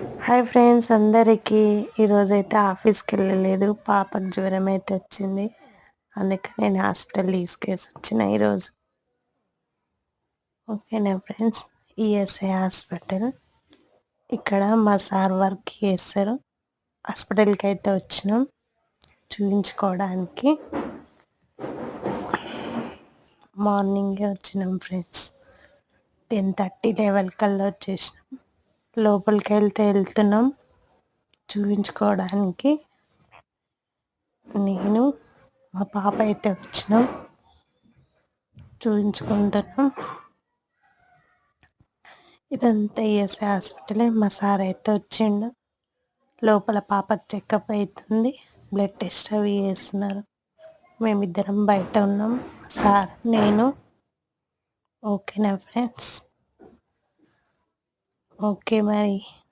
Hi friends అందరికీ ఈరోజైతే ఆఫీస్కి వెళ్ళలేదు. పాపకు జ్వరం అయితే వచ్చింది. అందుకని నేను హాస్పిటల్ తీసుకేసి వచ్చిన ఈరోజు. ఓకేనా ఫ్రెండ్స్, ఈఎస్ఐ హాస్పిటల్. ఇక్కడ మా సార్ వర్క్ చేస్తారు. హాస్పిటల్కి అయితే వచ్చినాం చూపించుకోవడానికి. మార్నింగే వచ్చినాం ఫ్రెండ్స్, 10:30 11 కల్లా వచ్చేసినాం. లోపలికి వెళ్తున్నాం చూపించుకోవడానికి. నేను మా పాప అయితే వచ్చినాం చూపించుకుంటున్నాం. ఇదంతా ఈఎస్ఐ హాస్పిటలే. మా సార్ అయితే వచ్చిండు. లోపల పాపకు చెకప్ అవుతుంది, బ్లడ్ టెస్ట్ అవి చేస్తున్నారు. మేమిద్దరం బయట ఉన్నాం, సార్ నేను. ఓకేనా ఫ్రెండ్స్, ఓకే మరి.